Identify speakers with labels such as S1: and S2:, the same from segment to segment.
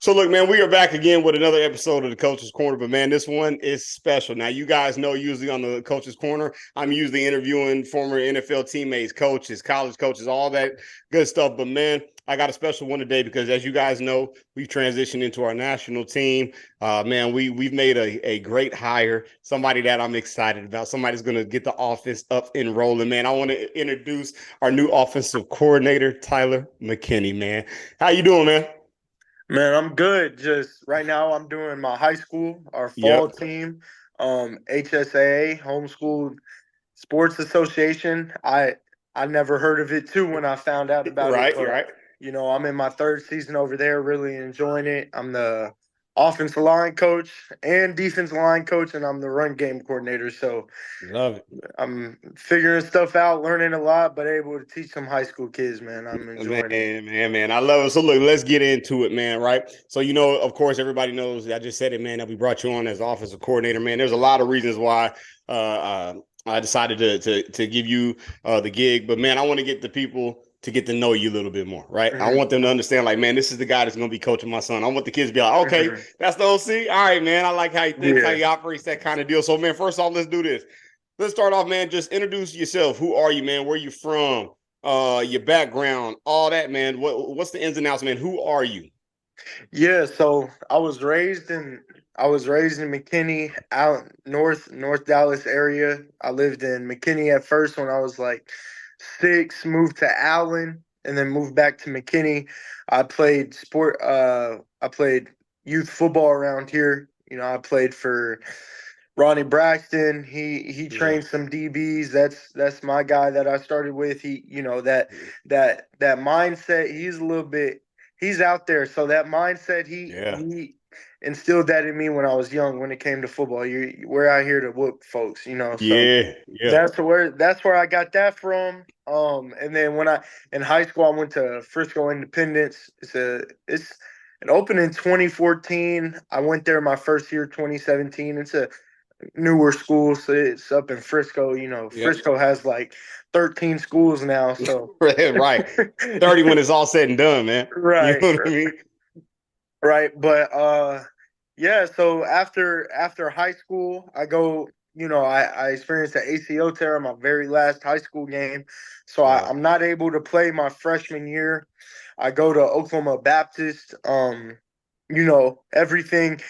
S1: So look, man, we are back again with another episode of the Coach's Corner, but man, this one is special. Now, you guys know usually on the Coach's Corner, I'm usually interviewing former NFL teammates, coaches, college coaches, all that good stuff. But man, I got a special one today because, as you guys know, we've transitioned into our national team. Man, we've made a great hire, somebody that I'm excited about, somebody's going to get the offense up and rolling. Man, I want to introduce our new offensive coordinator, Tyler Mckinnie. Man, how you doing, man?
S2: Man, I'm good. Just right now, I'm doing my high school, our fall
S1: Yep.
S2: team, HSAA, Homeschool Sports Association. I never heard of it too when I found out about it,
S1: Right,
S2: but
S1: right.
S2: I'm in my third season over there, really enjoying it. I'm the offensive line coach and defensive line coach, and I'm the run game coordinator. So
S1: Love it.
S2: I'm figuring stuff out, learning a lot, but able to teach some high school kids, man. I'm
S1: Man,
S2: enjoying it.
S1: man. I love it. So look, let's get into it, man. Right. So of course, everybody knows. I just said it, man. That we brought you on as offensive coordinator, man. There's a lot of reasons why I decided to give you the gig, but man, I want to get the people to get to know you a little bit more, right? I
S2: Mhm.
S1: want them to understand, like, man, this is the guy that's going to be coaching my son. I want the kids to be like, okay,
S2: Mhm.
S1: that's the OC. All right, man. I like how he thinks, how
S2: Yeah.
S1: he operates, that kind of deal. So, man, first off, let's do this. Let's start off, man. Just introduce yourself. Who are you, man? Where you from? Your background, all that, man. What's the ins and outs, man? Who are you?
S2: Yeah, so I was raised in McKinney, out North Dallas area. I lived in McKinney at first when I was like 6, moved to Allen, and then moved back to McKinney. I played youth football around here. I played for Ronnie Braxton. He
S1: Yeah,
S2: trained some DBs. That's my guy that I started with. That mindset. He's out there. So that mindset
S1: yeah,
S2: he instilled that in me when I was young. When it came to football, we're out here to whoop folks. So
S1: yeah, yeah.
S2: that's where I got that from. And then when I in high school, I went to Frisco Independence. It's it opened in 2014. I went there my first year, 2017. It's a newer school, so it's up in Frisco.
S1: Yep.
S2: Frisco has like 13 schools now. So
S1: Right. 30 when it's all said and done, man. You
S2: right,
S1: know what I mean?
S2: right. But yeah. So after high school, I go. I experienced an ACL tear in my very last high school game, so
S1: Wow.
S2: I'm not able to play my freshman year. I go to Oklahoma Baptist. Everything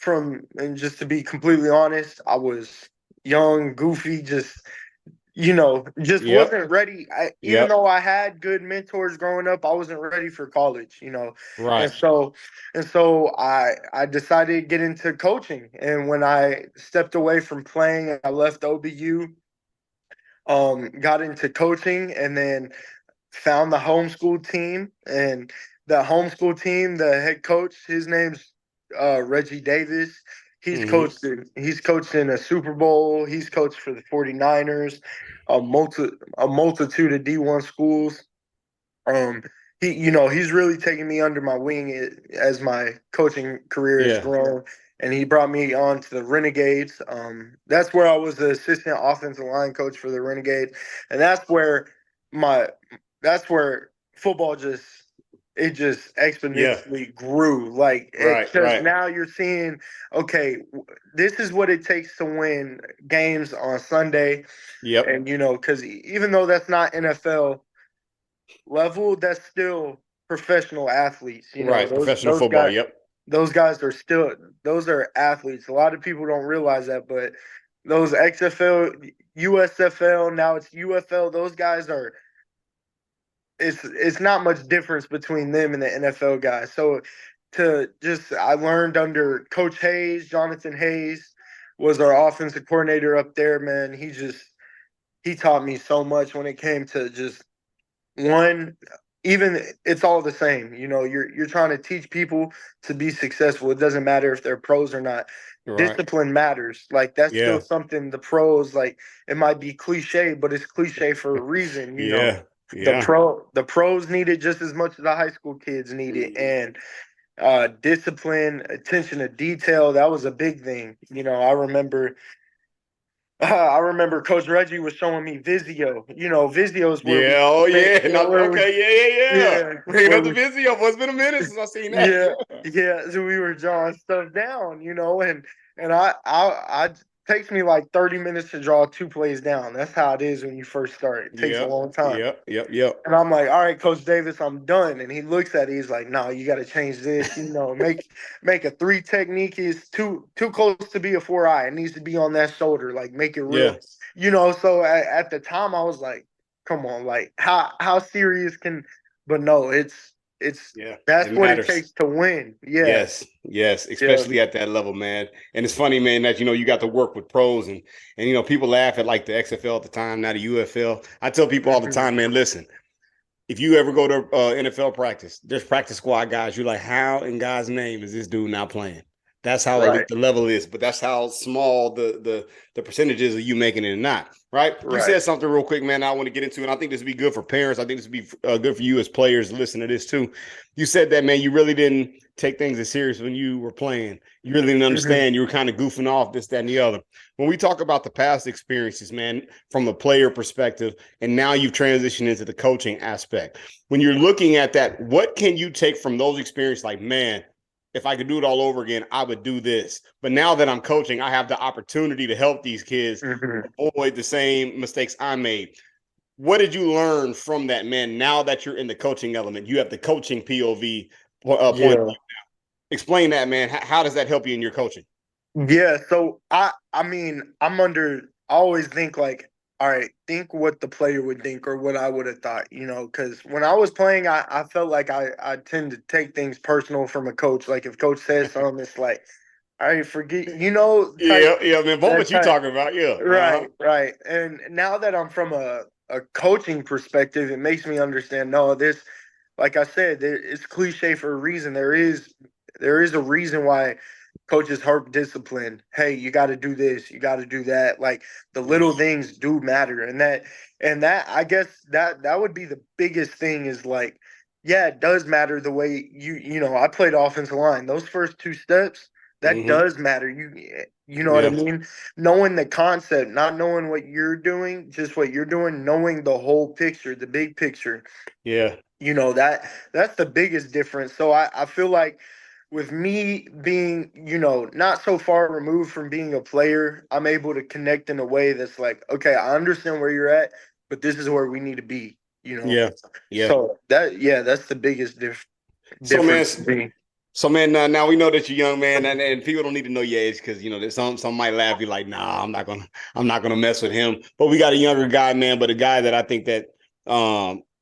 S2: and just to be completely honest, I was young, goofy, just
S1: Yep.
S2: wasn't ready. Even
S1: Yep.
S2: though I had good mentors growing up, I wasn't ready for college. And
S1: Right.
S2: so I decided to get into coaching. And when I stepped away from playing, I left OBU, got into coaching, and then found the homeschool team. And the homeschool team, the head coach, his name's Reggie Davis.
S1: Hmm.
S2: He's coached in a Super Bowl. He's coached for the 49ers, a multitude of D1 schools. Um, he's really taken me under my wing as my coaching career has
S1: Yeah.
S2: grown, and he brought me on to the Renegades. That's where I was the assistant offensive line coach for the Renegades, and my that's where football just
S1: Yeah.
S2: exponentially grew. Like
S1: Right.
S2: because
S1: Right.
S2: now you're seeing, okay, this is what it takes to win games on Sunday,
S1: Yep.
S2: and because even though that's not NFL level, that's still professional athletes.
S1: Right.
S2: Those
S1: Professional
S2: those
S1: football.
S2: guys
S1: Yep.
S2: those guys are still those are athletes. A lot of people don't realize that, but those XFL, USFL, now it's UFL, those guys are it's not much difference between them and the NFL guys. So I learned under Coach Hayes, Jonathan Hayes was our offensive coordinator up there, man. He taught me so much when it came to just one, even it's all the same. You're trying to teach people to be successful. It doesn't matter if they're pros or not.
S1: Right.
S2: Discipline matters. Like that's still
S1: Yeah.
S2: something the pros, like, it might be cliche, but it's cliche for a reason.
S1: Yeah.
S2: The
S1: Yeah.
S2: pros need it just as much as the high school kids need it. And discipline, attention to detail, that was a big thing. I remember I remember Coach Reggie was showing me Vizio. Vizio is where
S1: Yeah, oh yeah. No,
S2: where we,
S1: okay, yeah.
S2: yeah,
S1: Bringing
S2: where
S1: up the
S2: we,
S1: video. It's been a minute since I seen that.
S2: yeah, yeah. So we were drawing stuff down, and I takes me like 30 minutes to draw 2 plays down. That's how it is when you first start. It takes a
S1: Yep,
S2: long time.
S1: yep.
S2: And I'm like, all right, Coach Davis, I'm done. And he looks at it, he's like, no, you got to change this. Make a 3 technique is too close to be a 4 eye. It needs to be on that shoulder. Like, make it real.
S1: Yeah,
S2: So at the time, I was like, come on, like how serious can? But no, it's
S1: yeah.
S2: that's
S1: It
S2: what it
S1: matters.
S2: takes to win. Yeah,
S1: Yes,
S2: yeah.
S1: especially at that level, man. And it's funny, man, that you got to work with pros and people laugh at like the XFL at the time, now the UFL. I tell people all the
S2: Mhm.
S1: time, man, listen, if you ever go to NFL practice, there's practice squad guys. You're like, how in God's name is this dude not playing? That's how
S2: Right,
S1: elite the level is, but that's how small the percentages of you making it or not. Right? You
S2: right.
S1: said something real quick, man. I want to get into, and I think this would be good for parents. I think this would be good for you as players. Listen to this too. You said that, man. You really didn't take things as serious when you were playing. You really didn't
S2: Mhm.
S1: understand. You were kind of goofing off this, that, and the other. When we talk about the past experiences, man, from a player perspective, and now you've transitioned into the coaching aspect. When you're looking at that, what can you take from those experiences? Like, man, if I could do it all over again, I would do this. But now that I'm coaching, I have the opportunity to help these kids
S2: Mhm.
S1: avoid the same mistakes I made. What did you learn from that, man? Now that you're in the coaching element, you have the coaching POV point of
S2: Yeah.
S1: view. Explain that, man. How does that help you in your coaching?
S2: Yeah, so I mean, I always think like, all right, think what the player would think or what I would have thought, because when I was playing, I felt like I tend to take things personal from a coach. Like if coach says something, it's like, all right, forget, type
S1: Yeah, man. Both
S2: that
S1: what you
S2: type.
S1: talking about? Yeah. Uh-huh.
S2: Right, right. And now that I'm from a coaching perspective, it makes me understand. No, this, like I said, it's cliche for a reason. There is a reason why coaches harp discipline. Hey, you got to do this, you got to do that. Like the
S1: Yeah.
S2: little things do matter, and that I guess that would be the biggest thing. Is like, yeah, it does matter the way I played offensive line. Those first 2 steps, that
S1: Mm-hmm.
S2: does matter. You know what I
S1: Yeah.
S2: mean? Knowing the concept, not knowing what you're doing, just what you're doing, knowing the whole picture, the big picture.
S1: Yeah.
S2: That's the biggest difference. So I feel like with me being, not so far removed from being a player, I'm able to connect in a way that's like, okay, I understand where you're at, but this is where we need to be, you know.
S1: Yeah. Yeah.
S2: So that's the biggest
S1: So, man,
S2: difference for me.
S1: now we know that you're young, man, and people don't need to know your age because there's some might laugh, be like, nah, I'm not gonna mess with him. But we got a younger guy, man, but a guy that I think that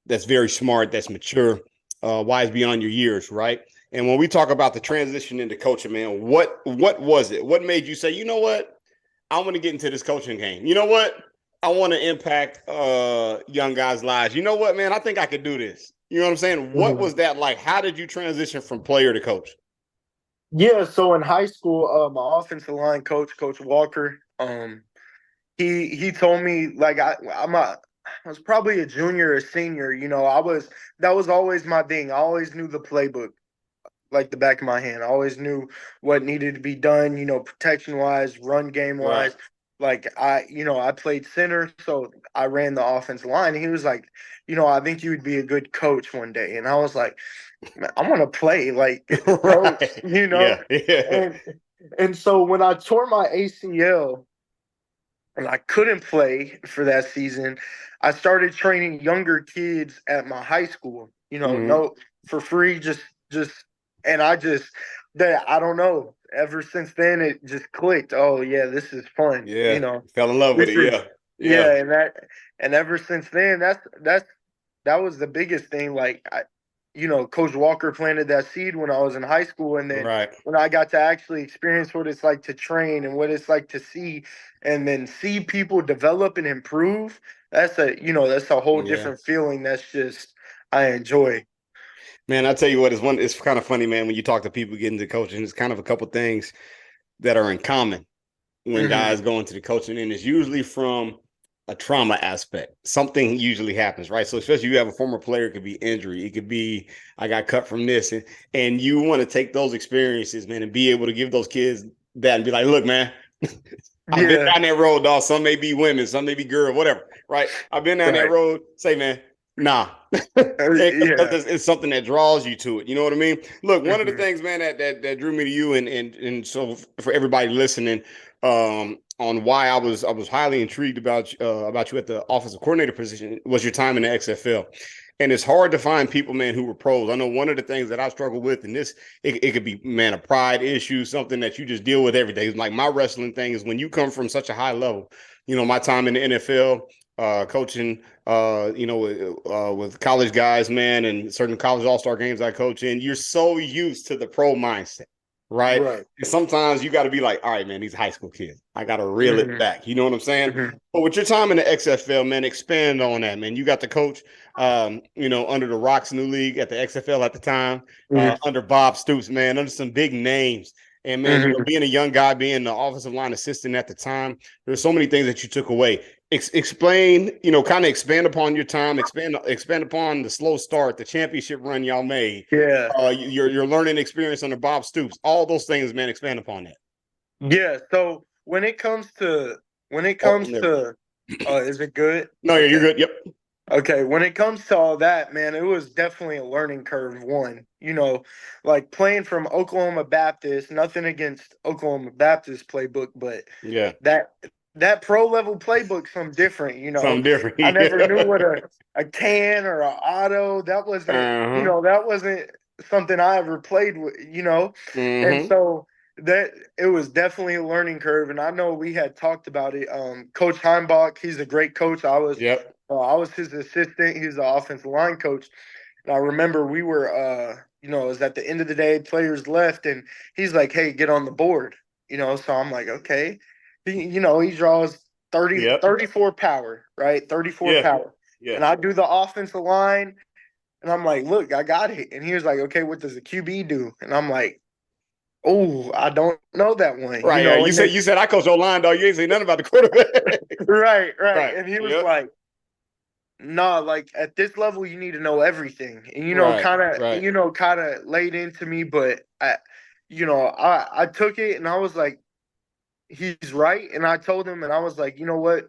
S1: that's very smart, that's mature, wise beyond your years, right? And when we talk about the transition into coaching, man, what was it? What made you say, you know what, I want to get into this coaching game? You know what? I want to impact young guys' lives. You know what, man? I think I could do this. You know what I'm saying? What
S2: Mhm.
S1: was that like? How did you transition from player to coach?
S2: Yeah, so in high school, my offensive line coach, Coach Walker, he told me like I was probably a junior or senior. That was always my thing. I always knew the playbook like the back of my hand. I always knew what needed to be done, protection wise, run game
S1: Right.
S2: wise. Like I played center, so I ran the offensive line. And he was like, I think you would be a good coach one day. And I was like, man, I want to play like coach,
S1: Right. Yeah. Yeah.
S2: And so when I tore my ACL and I couldn't play for that season, I started training younger kids at my high school.
S1: Mm-hmm.
S2: No, for free, just, and I don't know. Ever since then, it just clicked. Oh yeah, this is fun.
S1: Yeah. Fell in love with
S2: This
S1: it.
S2: is
S1: Yeah. Yeah.
S2: yeah, and ever since then, that was the biggest thing. Like Coach Walker planted that seed when I was in high school, and then
S1: Right.
S2: when I got to actually experience what it's like to train and what it's like to see, and then see people develop and improve, that's a whole
S1: Yeah.
S2: different feeling. That's just I enjoy.
S1: Man, I tell you what, it's kind of funny, man, when you talk to people getting into coaching, it's kind of a couple things that are in common when
S2: Hmm.
S1: guys go into the coaching, and it's usually from a trauma aspect. Something usually happens, right? So especially you have a former player, it could be injury, it could be I got cut from this, and you want to take those experiences, man, and be able to give those kids that and be like, look, man, I've been
S2: Yeah.
S1: down that road, dog. Some may be women, some may be girl, whatever. Right? I've been down that
S2: Right.
S1: road. Say, man, nah.
S2: Yeah.
S1: It's something that draws you to it. You know what I mean? Look, one of the
S2: Hmm.
S1: things, man, that drew me to you, and so for everybody listening, on why I was highly intrigued about you at the offensive coordinator position was your time in the XFL. And it's hard to find people, man, who were pros. I know one of the things that I struggle with, and this it could be, man, a pride issue, something that you just deal with every day. Like my wrestling thing is when you come from such a high level. My time in the NFL, coaching, with college guys, man, and certain college all-star games I coach in, you're so used to the pro mindset, right?
S2: Right.
S1: And sometimes you got to be like, all right, man, these high school kids, I got to reel it
S2: Hmm.
S1: back. You know what I'm saying?
S2: Hmm.
S1: But with your time in the XFL, man, expand on that, man. You got to coach, under the Rocks new league at the XFL at the time,
S2: Hmm.
S1: under Bob Stoops, man, under some big names. And man,
S2: Hmm.
S1: being a young guy, being the offensive line assistant at the time, there's so many things that you took away. Explain, kind of expand upon your time, expand upon the slow start, the championship run y'all made,
S2: Yeah.
S1: your learning experience under Bob Stoops, all those things, man. Expand upon that.
S2: Yeah. So when it
S1: Oh,
S2: comes
S1: never.
S2: to is it good?
S1: No, yeah, you're
S2: Okay.
S1: good. Yep.
S2: Okay, when it comes to all that, man, it was definitely a learning curve. One, like playing from Oklahoma Baptist, nothing against Oklahoma Baptist playbook, but
S1: Yeah.
S2: that that pro level playbook's some different.
S1: Something different.
S2: I never knew what
S1: Yeah.
S2: a can or a auto. That wasn't,
S1: Uh-huh.
S2: that wasn't something I ever played with. And
S1: Mm-hmm.
S2: so that it was definitely a learning curve. And I know we had talked about it. Coach Heimbach, he's a great coach.
S1: Yep.
S2: I was his assistant. He's the offensive line coach. And I remember we were, it was at the end of the day, players left, and he's like, "Hey, get on the board." So I'm like, "Okay." He draws 30,
S1: Yep.
S2: 34 power, right? 34
S1: Yeah.
S2: power.
S1: Yeah.
S2: And I do the offensive line, and I'm like, "Look, I got it." And he was like, "Okay, what does the QB do?" And I'm like, "Oh, I don't know that one."
S1: Right. Yeah. You
S2: And
S1: said
S2: then
S1: you said I coach O line, dog. You ain't say nothing about the quarterback.
S2: right, right.
S1: Right.
S2: And he was
S1: Yep.
S2: like, nah, like at this level, you need to know everything, and
S1: Right.
S2: kind of,
S1: Right.
S2: kind of laid into me. But I took it, and I was like, he's right, and I told him, and I was like, you know what,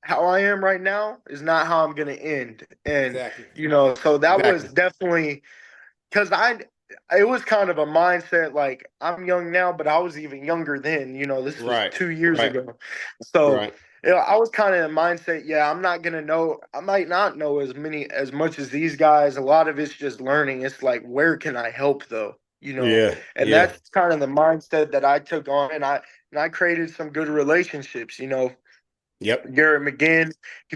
S2: how I am right now is not how I'm gonna end, and
S1: Exactly.
S2: so that was
S1: Exactly.
S2: definitely because it was kind of a mindset like I'm young now, but I was even younger then. This was
S1: Right.
S2: 2 years
S1: Right.
S2: ago, so
S1: Right.
S2: I was kind of in mindset. Yeah, I'm not gonna know. I might not know as much as these guys. A lot of it's just learning. It's like where can I help though?
S1: Yeah.
S2: And
S1: Yeah.
S2: that's kind of the mindset that I took on, and I created some good relationships.
S1: Yep.
S2: Garrett McGinn, he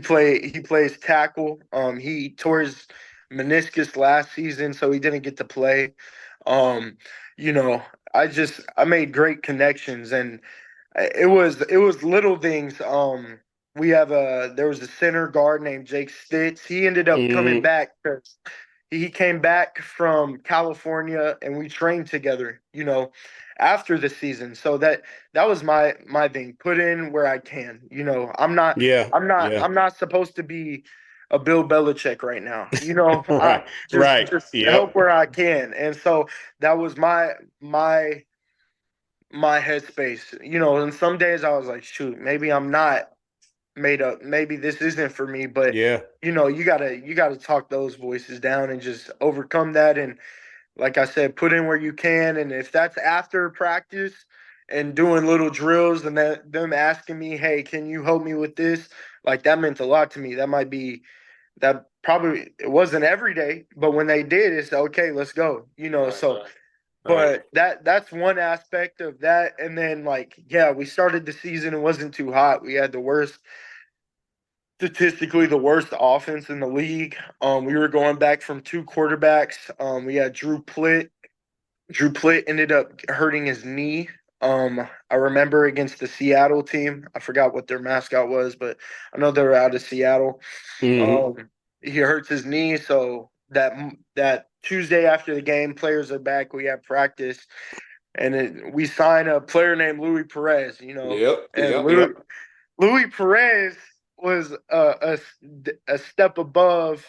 S2: plays tackle. He tore his meniscus last season, so he didn't get to play. Um, you know, I made great connections, and it was little things. There was a center guard named Jake Stitz. He ended up coming
S1: Mm-hmm.
S2: back because he came back from California, and we trained together. After the season, so that was my thing. Put in where I can.
S1: Yeah. Yeah.
S2: I'm not supposed to be a Bill Belichick right now. I
S1: Right. Right.
S2: just help
S1: Yep.
S2: where I can, and so that was my my headspace. And some days I was like, shoot, maybe I'm not made up. Maybe this isn't for me. But
S1: Yeah.
S2: you gotta talk those voices down and just overcome that. And like I said, put in where you can. And if that's after practice and doing little drills and them asking me, hey, can you help me with this? Like that meant a lot to me. That probably it wasn't every day, but when they did, it's okay, let's go.
S1: Right.
S2: So
S1: Right.
S2: but that's one aspect of that. And then like, yeah, we started the season, it wasn't too hot. We had statistically the worst offense in the league. We were going back from two quarterbacks. We had Drew Plitt. Drew Plitt ended up hurting his knee. I remember against the Seattle team. I forgot what their mascot was, but I know they were out of Seattle.
S1: Mm-hmm.
S2: He hurts his knee, so that Tuesday after the game, players are back. We have practice, and we sign a player named Louis Perez.
S1: Yep.
S2: And
S1: Yep. Yep.
S2: Louis Perez was a step above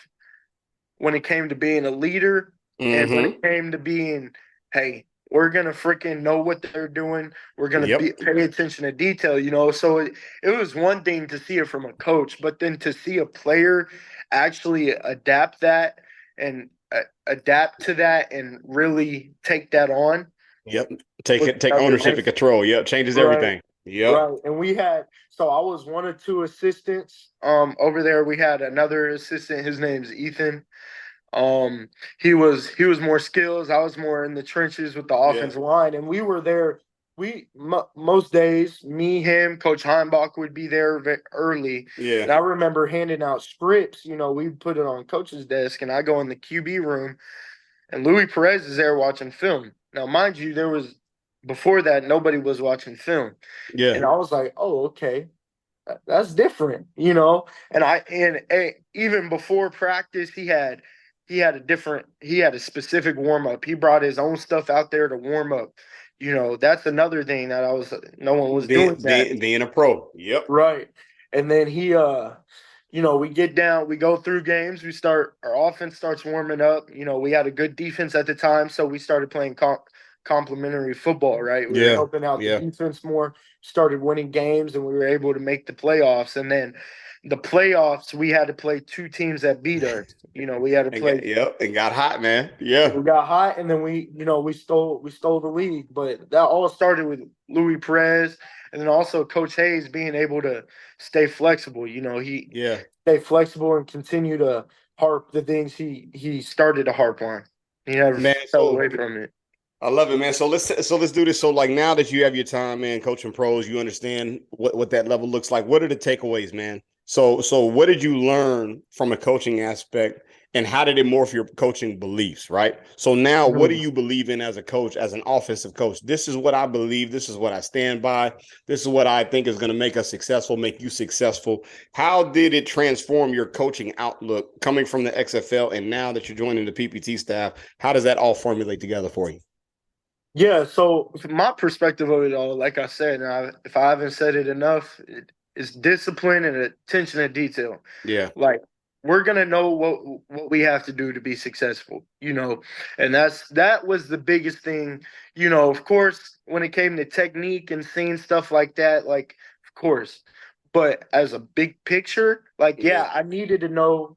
S2: when it came to being a leader, and when
S1: Mm-hmm.
S2: it came to being, hey, we're gonna freaking know what they're doing. We're gonna
S1: Yep.
S2: pay attention to detail, you know. So it was one thing to see it from a coach, but then to see a player actually adapt that and adapt to that and really take that on
S1: Yep.
S2: was
S1: Take
S2: another
S1: ownership and
S2: thing.
S1: control. Yep. Changes
S2: Right.
S1: everything. Yep.
S2: Right. And we had, so I was one or two assistants over there. We had another assistant, his name's Ethan. Um, he was more skills. I was more in the trenches with the
S1: Yeah.
S2: offensive line, and we were there. Most days, me, him, Coach Heimbach would be there early,
S1: Yeah.
S2: and I remember handing out scripts. You know, we put it on coach's desk, and I go in the QB room, and Louis Perez is there watching film. Now, mind you, there was before that nobody was watching film,
S1: Yeah.
S2: and I was like, "Oh, okay, that's different," you know. And even before practice, he had a specific warm up. He brought his own stuff out there to warm up. You know, that's another thing that no one was doing that.
S1: Being a pro. Yep.
S2: Right. And then we get down, we go through games, our offense starts warming up. You know, we had a good defense at the time, so we started playing complementary football, right? We were
S1: Yeah.
S2: helping out the
S1: Yeah.
S2: defense more, started winning games, and we were able to make the playoffs. And then the playoffs, we had to play two teams that beat us. You know, we had to play.
S1: And got hot, man. Yeah.
S2: We got hot, and then we stole the league. But that all started with Louis Perez, and then also Coach Hayes being able to stay flexible. You know, he
S1: Yeah.
S2: stay flexible and continue to harp the things he started to harp on. He never
S1: Man,
S2: fell
S1: so
S2: away from it.
S1: I love it, man. So let's do this. So like now that you have your time, man, coaching pros, you understand what that level looks like. What are the takeaways, man? So what did you learn from a coaching aspect, and how did it morph your coaching beliefs, right? So now, what do
S2: Mhm.
S1: you believe in as a coach, as an offensive coach? This is what I believe. This is what I stand by. This is what I think is going to make us successful, make you successful. How did it transform your coaching outlook coming from the XFL, and now that you're joining the PPT staff? How does that all formulate together for you?
S2: Yeah, so from my perspective of it all, like I said, if I haven't said it enough, it's discipline and attention to detail.
S1: Yeah.
S2: Like we're gonna know what we have to do to be successful, you know, and that was the biggest thing, you know. Of course, when it came to technique and seeing stuff like that, like of course, but as a big picture, like
S1: Yeah.
S2: yeah, I needed to know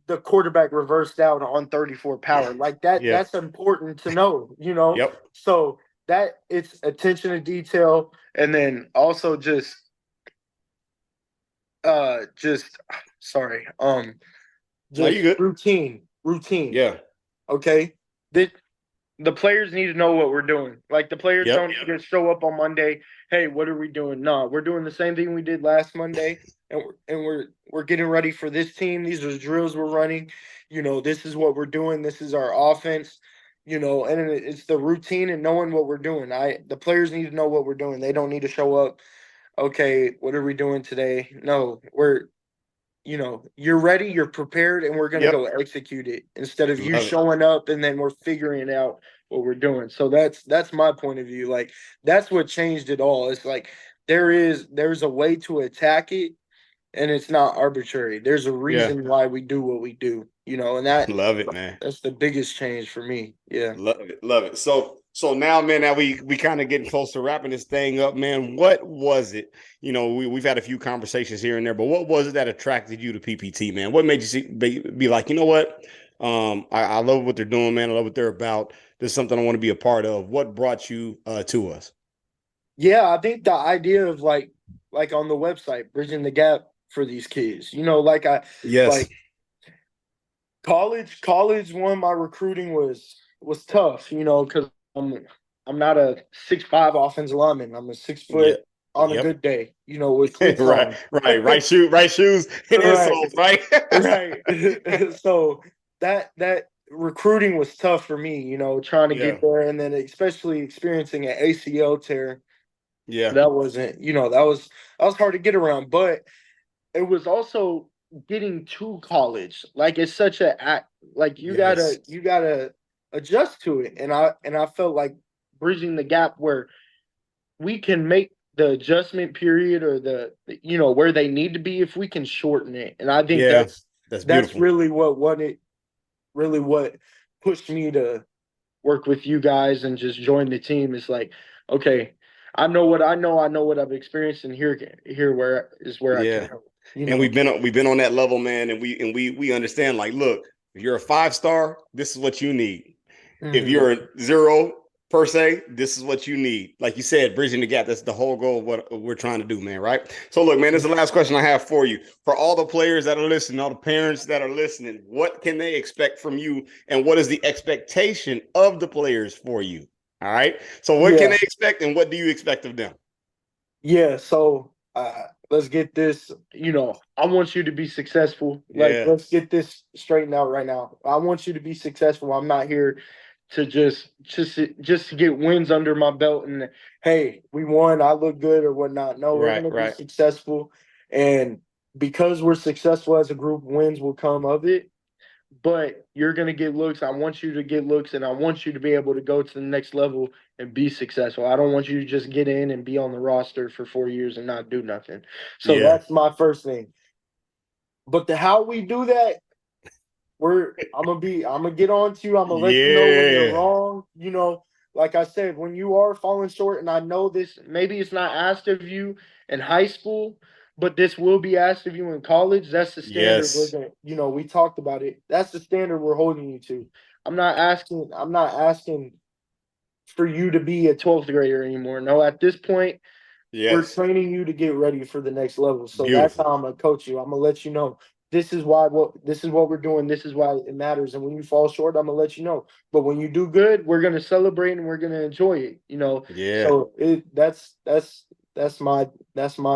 S2: the quarterback reversed out on 34 power. Like that
S1: Yeah.
S2: that's important to know, you know.
S1: Yep.
S2: So that it's attention to detail, and then also just sorry,
S1: No, you
S2: just
S1: good.
S2: routine.
S1: Yeah.
S2: Okay. The players need to know what we're doing. Like the players
S1: Yep.
S2: don't need to show up on Monday. Hey, what are we doing? No, we're doing the same thing we did last Monday, and we're getting ready for this team. These are the drills we're running. You know, this is what we're doing. This is our offense. You know, and it's the routine and knowing what we're doing. The players need to know what we're doing. They don't need to show up. Okay, what are we doing today? No, you're ready, you're prepared, and we're gonna
S1: Yep.
S2: go execute it instead of you
S1: Love it.
S2: showing up and then we're figuring out what we're doing. So that's my point of view. Like that's what changed it all. It's like there's a way to attack it, and it's not arbitrary. There's a
S1: Yeah.
S2: reason why we do what we do, you know, and
S1: Love it, man.
S2: that's the biggest change for me. Yeah.
S1: Love it. Love it. So now, man, now we kind of getting close to wrapping this thing up, man. What was it? We've had a few conversations here and there, but what was it that attracted you to PPT, man? What made you be like, you know what? I love what they're doing, man. I love what they're about. This is something I want to be a part of. What brought you to us?
S2: Yeah, I think the idea of like on the website, bridging the gap for these kids. You know,
S1: Yes.
S2: like college one, my recruiting was tough, you know, because I'm not a 6'5" offensive lineman. I'm a 6 foot
S1: Yeah.
S2: on a
S1: Yep.
S2: good day, you know, with cleats
S1: Right.
S2: on.
S1: Right shoes, and
S2: Right,
S1: insoles. Right.
S2: right. So that recruiting was tough for me, you know, trying to
S1: Yeah.
S2: get there, and then especially experiencing an ACL tear.
S1: Yeah.
S2: That wasn't, you know, that was hard to get around, but it was also getting to college. Like it's such a act. Like you
S1: Yes.
S2: gotta you gotta adjust to it, and I felt like bridging the gap where we can make the adjustment period or where they need to be if we can shorten it. And I think
S1: Yeah. That's
S2: that's
S1: beautiful.
S2: really what pushed me to work with you guys and just join the team. It's like, okay, I know what I know. I know what I've experienced, and here where I can
S1: Yeah.
S2: help.
S1: And we've been on that level, man, and we understand, like, look, if you're a 5-star, this is what you need. If you're a 0 per se, this is what you need. Like you said, bridging the gap. That's the whole goal of what we're trying to do, man. Right. So, look, man, this is the last question I have for you. For all the players that are listening, all the parents that are listening, what can they expect from you, and what is the expectation of the players for you? All right. So, what can they expect, and what do you expect of them?
S2: Yeah, so let's get this. I want you to be successful. Like,
S1: Yeah.
S2: let's get this straightened out right now. I want you to be successful. I'm not here to just to get wins under my belt and hey, we won, I look good or whatnot. No, we're
S1: Right.
S2: gonna be
S1: Right.
S2: successful, and because we're successful as a group, wins will come of it. But you're going to get looks. I want you to get looks, and I want you to be able to go to the next level and be successful. I don't want you to just get in and be on the roster for 4 years and not do nothing. So
S1: Yeah.
S2: that's my first thing. But how we do that, I'm gonna get on to you. I'm gonna let you know when you're
S1: Yeah.
S2: wrong. Like I said, when you are falling short, and I know this, maybe it's not asked of you in high school, but this will be asked of you in college. That's the standard we're
S1: Yes.
S2: gonna, we talked about it. That's the standard we're holding you to. I'm not asking for you to be a 12th grader anymore. No, at this point, we're
S1: Yes.
S2: training you to get ready for the next level. So that's how
S1: Beautiful.
S2: I'm gonna coach you. I'm gonna let you know this is what we're doing. This is why it matters. And when you fall short, I'm gonna let you know. But when you do good, we're gonna celebrate and we're gonna enjoy it.
S1: Yeah.
S2: So that's my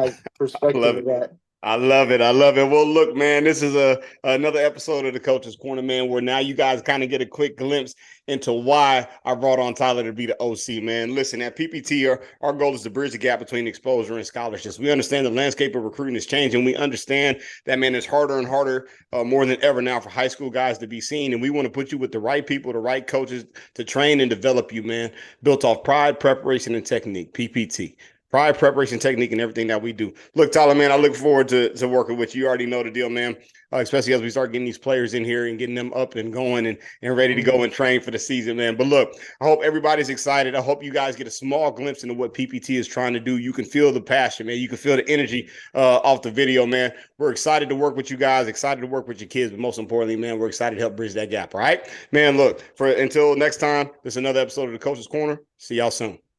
S1: I
S2: perspective
S1: love
S2: of
S1: it.
S2: that.
S1: I love it. I love it. Well, look, man, this is another episode of the Coach's Corner, man, where now you guys kind of get a quick glimpse into why I brought on Tyler to be the OC, man. Listen, at PPT, our goal is to bridge the gap between exposure and scholarships. We understand the landscape of recruiting is changing. We understand that, man, it's harder and harder, more than ever now, for high school guys to be seen. And we want to put you with the right people, the right coaches to train and develop you, man, built off pride, preparation, and technique. PPT. Pride, preparation, technique, and everything that we do. Look, Tyler, man, I look forward to working with you. You already know the deal, man. Especially as we start getting these players in here and getting them up and going and ready to go and train for the season, man. But look, I hope everybody's excited. I hope you guys get a small glimpse into what PPT is trying to do. You can feel the passion, man. You can feel the energy off the video, man. We're excited to work with you guys, excited to work with your kids, but most importantly, man, we're excited to help bridge that gap, all right? Man, look, until next time, this is another episode of the Coach's Corner. See y'all soon.